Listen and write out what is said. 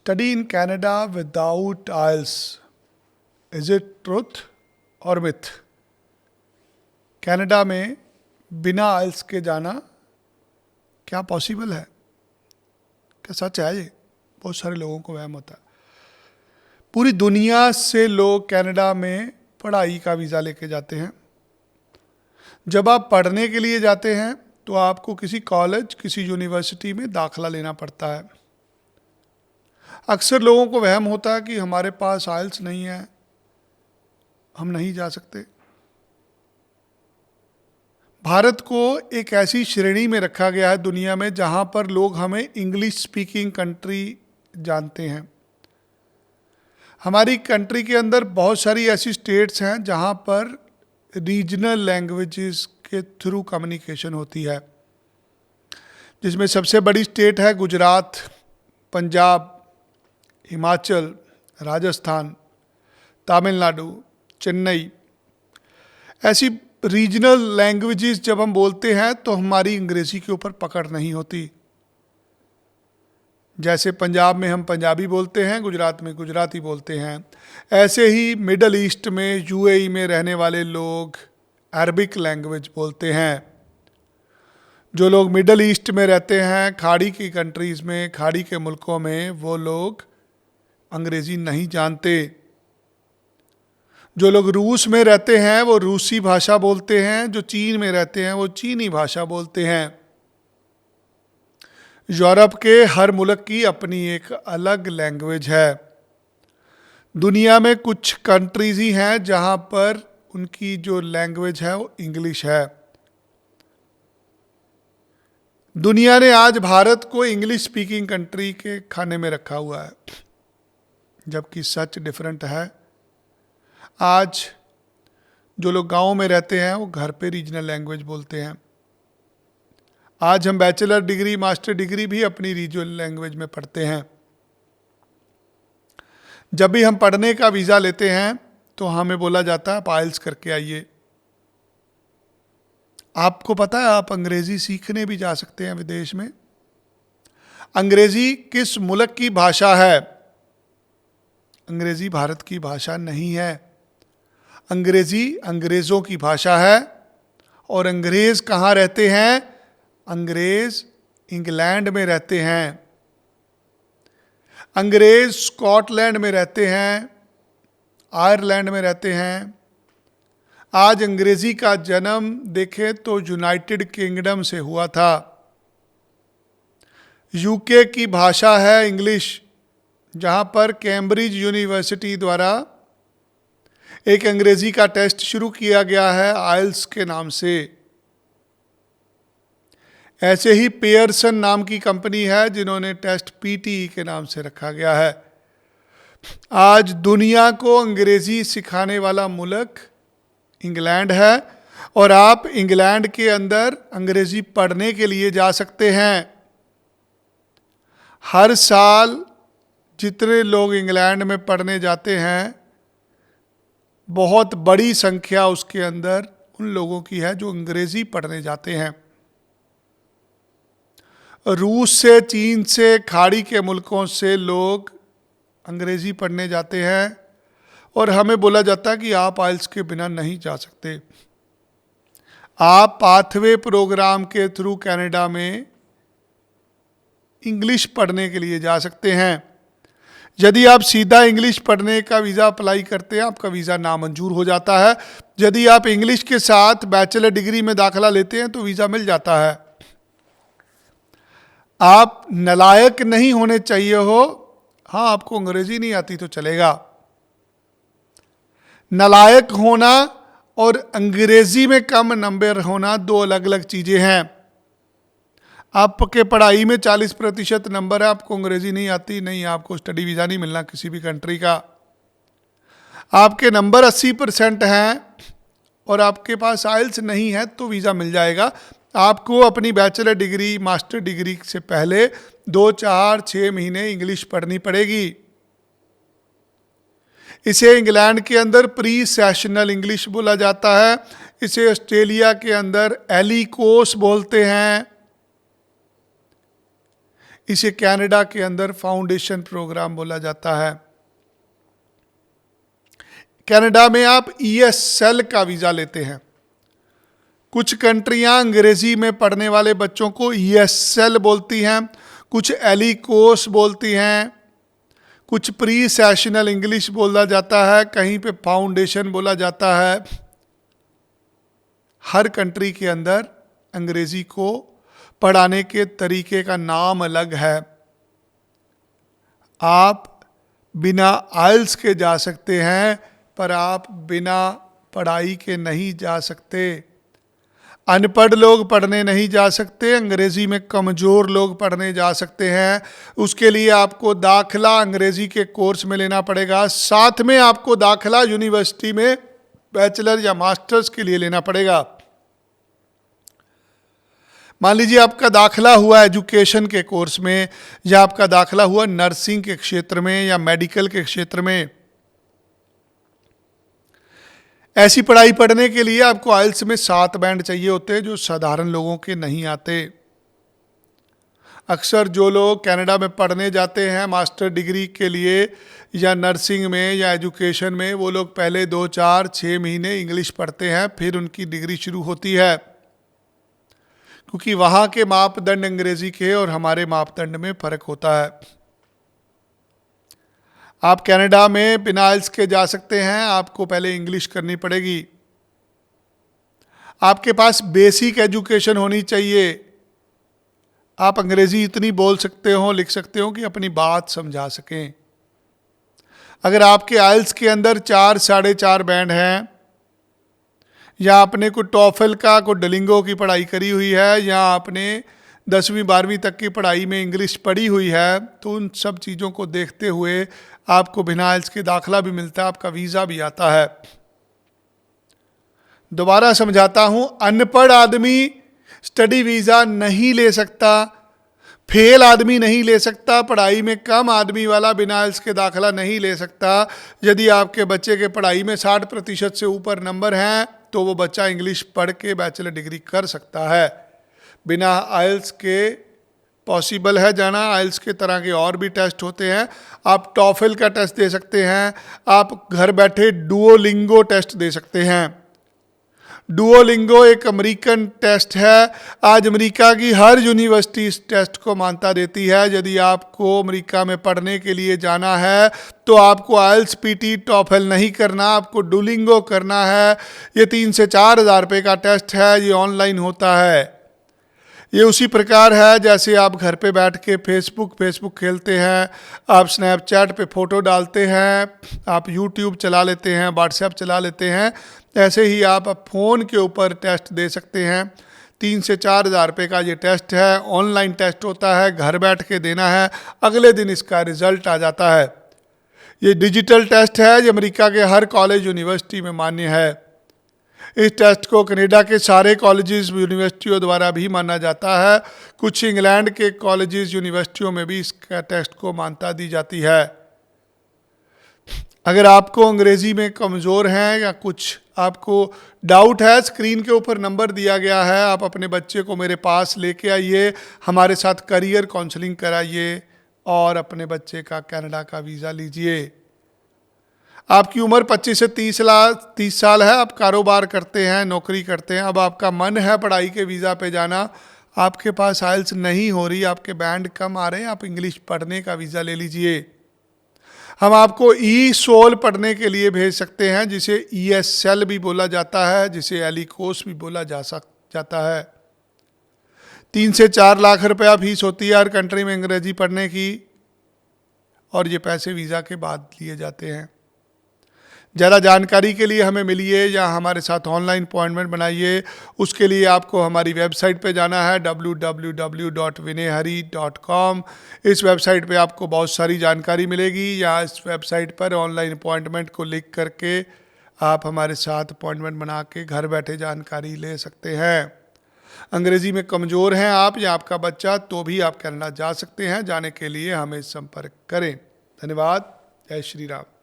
study in Canada without IELTS. Is it truth or myth? Canada में बिना आइल्स के जाना क्या पॉसिबल है? क्या सच है ये? बहुत सारे लोगों को वहम होता है। पूरी दुनिया से लोग कनाडा में पढ़ाई का वीज़ा लेके जाते हैं। जब आप पढ़ने के लिए जाते हैं तो आपको किसी कॉलेज, किसी यूनिवर्सिटी में दाखला लेना पड़ता है। अक्सर लोगों को वहम होता है कि हमारे पास आइल्स नहीं है, हम नहीं जा सकते। भारत को एक ऐसी श्रेणी में रखा गया है दुनिया में जहां पर लोग हमें इंग्लिश स्पीकिंग कंट्री जानते हैं। हमारी कंट्री के अंदर बहुत सारी ऐसी स्टेट्स हैं जहां पर रीजनल लैंग्वेजेस के थ्रू कम्युनिकेशन होती है, जिसमें सबसे बड़ी स्टेट है गुजरात, पंजाब, हिमाचल, राजस्थान, तमिलनाडु, चेन्नई। ऐसी रीजनल लैंग्वेजेस जब हम बोलते हैं तो हमारी अंग्रेज़ी के ऊपर पकड़ नहीं होती। जैसे पंजाब में हम पंजाबी बोलते हैं, गुजरात में गुजराती बोलते हैं, ऐसे ही मिडल ईस्ट में, यूएई में रहने वाले लोग अरबिक लैंग्वेज बोलते हैं। जो लोग मिडल ईस्ट में रहते हैं, खाड़ी की कंट्रीज़ में, खाड़ी के मुल्कों में, वो लोग अंग्रेज़ी नहीं जानते। जो लोग रूस में रहते हैं वो रूसी भाषा बोलते हैं, जो चीन में रहते हैं वो चीनी भाषा बोलते हैं। यूरोप के हर मुल्क की अपनी एक अलग लैंग्वेज है। दुनिया में कुछ कंट्रीज ही हैं जहां पर उनकी जो लैंग्वेज है वो इंग्लिश है। दुनिया ने आज भारत को इंग्लिश स्पीकिंग कंट्री के खाने में रखा हुआ है, जबकि सच डिफरेंट है। आज जो लोग गाँव में रहते हैं वो घर पे रीजनल लैंग्वेज बोलते हैं। आज हम बैचलर डिग्री, मास्टर डिग्री भी अपनी रीजनल लैंग्वेज में पढ़ते हैं। जब भी हम पढ़ने का वीज़ा लेते हैं तो हमें बोला जाता है आप आइल्स करके आइए। आपको पता है आप अंग्रेज़ी सीखने भी जा सकते हैं विदेश में। अंग्रेज़ी किस मुल्क की भाषा है? अंग्रेज़ी भारत की भाषा नहीं है। अंग्रेज़ी अंग्रेज़ों की भाषा है। और अंग्रेज़ कहाँ रहते हैं? अंग्रेज़ इंग्लैंड में रहते हैं। अंग्रेज़ स्कॉटलैंड में रहते हैं, आयरलैंड में रहते हैं। आज अंग्रेज़ी का जन्म देखें तो यूनाइटेड किंगडम से हुआ था। यूके की भाषा है इंग्लिश, जहाँ पर कैम्ब्रिज यूनिवर्सिटी द्वारा एक अंग्रेज़ी का टेस्ट शुरू किया गया है आइल्स के नाम से। ऐसे ही पेयरसन नाम की कंपनी है जिन्होंने टेस्ट पीटीई के नाम से रखा गया है। आज दुनिया को अंग्रेज़ी सिखाने वाला मुल्क इंग्लैंड है और आप इंग्लैंड के अंदर अंग्रेज़ी पढ़ने के लिए जा सकते हैं। हर साल जितने लोग इंग्लैंड में पढ़ने जाते हैं, बहुत बड़ी संख्या उसके अंदर उन लोगों की है जो अंग्रेज़ी पढ़ने जाते हैं। रूस से, चीन से, खाड़ी के मुल्कों से लोग अंग्रेज़ी पढ़ने जाते हैं और हमें बोला जाता है कि आप आइल्स के बिना नहीं जा सकते। आप पाथवे प्रोग्राम के थ्रू कनाडा में इंग्लिश पढ़ने के लिए जा सकते हैं। यदि आप सीधा इंग्लिश पढ़ने का वीज़ा अप्लाई करते हैं, आपका वीज़ा नामंजूर हो जाता है। यदि आप इंग्लिश के साथ बैचलर डिग्री में दाखला लेते हैं तो वीज़ा मिल जाता है। आप नालायक नहीं होने चाहिए हो। हाँ, आपको अंग्रेज़ी नहीं आती तो चलेगा। नालायक होना और अंग्रेज़ी में कम नंबर होना दो अलग अलग चीज़ें हैं। आपके पढ़ाई में 40% नंबर है, आपको अंग्रेज़ी नहीं आती, नहीं, आपको स्टडी वीज़ा नहीं मिलना किसी भी कंट्री का। आपके नंबर 80% हैं और आपके पास आइल्स नहीं है तो वीज़ा मिल जाएगा। आपको अपनी बैचलर डिग्री, मास्टर डिग्री से पहले 2, 4, 6 महीने इंग्लिश पढ़नी पड़ेगी। इसे इंग्लैंड के अंदर प्री सेशनल इंग्लिश बोला जाता है। इसे ऑस्ट्रेलिया के अंदर एलिकोस बोलते हैं। इसे कनाडा के अंदर फाउंडेशन प्रोग्राम बोला जाता है। कनाडा में आप ESL का वीज़ा लेते हैं। कुछ कंट्रियां अंग्रेजी में पढ़ने वाले बच्चों को ESL बोलती हैं, कुछ एलिकोस बोलती हैं, कुछ प्री सेशनल इंग्लिश बोला जाता है, कहीं पे फाउंडेशन बोला जाता है। हर कंट्री के अंदर अंग्रेजी को पढ़ाने के तरीके का नाम अलग है। आप बिना आइल्स के जा सकते हैं, पर आप बिना पढ़ाई के नहीं जा सकते। अनपढ़ लोग पढ़ने नहीं जा सकते, अंग्रेजी में कमज़ोर लोग पढ़ने जा सकते हैं। उसके लिए आपको दाखिला अंग्रेजी के कोर्स में लेना पड़ेगा, साथ में आपको दाखिला यूनिवर्सिटी में बैचलर या मास्टर्स के लिए लेना पड़ेगा। मान लीजिए आपका दाखिला हुआ एजुकेशन के कोर्स में, या आपका दाखिला हुआ नर्सिंग के क्षेत्र में या मेडिकल के क्षेत्र में। ऐसी पढ़ाई पढ़ने के लिए आपको आइल्स में 7 बैंड चाहिए होते हैं, जो साधारण लोगों के नहीं आते। अक्सर जो लोग कनाडा में पढ़ने जाते हैं मास्टर डिग्री के लिए या नर्सिंग में या एजुकेशन में, वो लोग पहले 2, 4, 6 महीने इंग्लिश पढ़ते हैं, फिर उनकी डिग्री शुरू होती है। क्योंकि वहाँ के मापदंड अंग्रेजी के और हमारे मापदंड में फ़र्क होता है। आप कनाडा में बिना आइल्स के जा सकते हैं, आपको पहले इंग्लिश करनी पड़ेगी। आपके पास बेसिक एजुकेशन होनी चाहिए। आप अंग्रेजी इतनी बोल सकते हो, लिख सकते हो कि अपनी बात समझा सकें। अगर आपके आइल्स के अंदर 4, 4.5 बैंड हैं, या आपने कोई टॉफल का कोई डुओलिंगो की पढ़ाई करी हुई है, या आपने 10वीं 12वीं तक की पढ़ाई में इंग्लिश पढ़ी हुई है, तो उन सब चीज़ों को देखते हुए आपको बिना आइल्स के दाखिला भी मिलता है, आपका वीज़ा भी आता है। दोबारा समझाता हूँ, अनपढ़ आदमी स्टडी वीज़ा नहीं ले सकता, फेल आदमी नहीं ले सकता, पढ़ाई में कम आदमी वाला बिना आइल्स के दाखिला नहीं ले सकता। यदि आपके बच्चे के पढ़ाई में 60% से ऊपर नंबर हैं, तो वो बच्चा इंग्लिश पढ़ के बैचलर डिग्री कर सकता है। बिना आइल्स के पॉसिबल है जाना। आइल्स के तरह के और भी टेस्ट होते हैं। आप टॉफल का टेस्ट दे सकते हैं, आप घर बैठे डुओलिंगो टेस्ट दे सकते हैं। डुओलिंगो एक अमेरिकन टेस्ट है। आज अमेरिका की हर यूनिवर्सिटी इस टेस्ट को मान्यता देती है। यदि आपको अमेरिका में पढ़ने के लिए जाना है तो आपको आइल्स पीटी टॉफल नहीं करना, आपको डुओलिंगो करना है। ये 3 से 4 हज़ार रुपये का टेस्ट है, ये ऑनलाइन होता है। ये उसी प्रकार है जैसे आप घर पे बैठ के फेसबुक खेलते हैं, आप स्नैपचैट पे फ़ोटो डालते हैं, आप यूट्यूब चला लेते हैं, व्हाट्सएप चला लेते हैं। ऐसे ही आप फ़ोन के ऊपर टेस्ट दे सकते हैं। 3 से 4 हज़ार रुपये का ये टेस्ट है, ऑनलाइन टेस्ट होता है, घर बैठ के देना है, अगले दिन इसका रिज़ल्ट आ जाता है। ये डिजिटल टेस्ट है, ये अमेरिका के हर कॉलेज यूनिवर्सिटी में मान्य है। इस टेस्ट को कनाडा के सारे कॉलेजेस यूनिवर्सिटियों द्वारा भी माना जाता है। कुछ इंग्लैंड के कॉलेजेस यूनिवर्सिटियों में भी इसका टेस्ट को मान्यता दी जाती है। अगर आपको अंग्रेज़ी में कमज़ोर हैं या कुछ आपको डाउट है, स्क्रीन के ऊपर नंबर दिया गया है, आप अपने बच्चे को मेरे पास लेके आइए, हमारे साथ करियर काउंसलिंग कराइए और अपने बच्चे का कनाडा का वीज़ा लीजिए। आपकी उम्र 25 से 30 साल है, आप कारोबार करते हैं, नौकरी करते हैं, अब आपका मन है पढ़ाई के वीज़ा पे जाना, आपके पास आइल्स नहीं हो रही, आपके बैंड कम आ रहे हैं, आप इंग्लिश पढ़ने का वीज़ा ले लीजिए। हम आपको ESOL पढ़ने के लिए भेज सकते हैं, जिसे ESL भी बोला जाता है, जिसे एलिकोस भी बोला जाता है। 3 से 4 लाख रुपया फीस होती है हर कंट्री में अंग्रेजी पढ़ने की, और ये पैसे वीज़ा के बाद लिए जाते हैं। ज़्यादा जानकारी के लिए हमें मिलिए या हमारे साथ ऑनलाइन अपॉइंटमेंट बनाइए। उसके लिए आपको हमारी वेबसाइट पे जाना है www.vinayhari.com। इस वेबसाइट पे आपको बहुत सारी जानकारी मिलेगी, या इस वेबसाइट पर ऑनलाइन अपॉइंटमेंट को लिख करके आप हमारे साथ अपॉइंटमेंट बना के घर बैठे जानकारी ले सकते हैं। अंग्रेज़ी में कमज़ोर हैं आप या आपका बच्चा, तो भी आप कनाडा जा सकते हैं। जाने के लिए हमें संपर्क करें। धन्यवाद। जय श्री राम।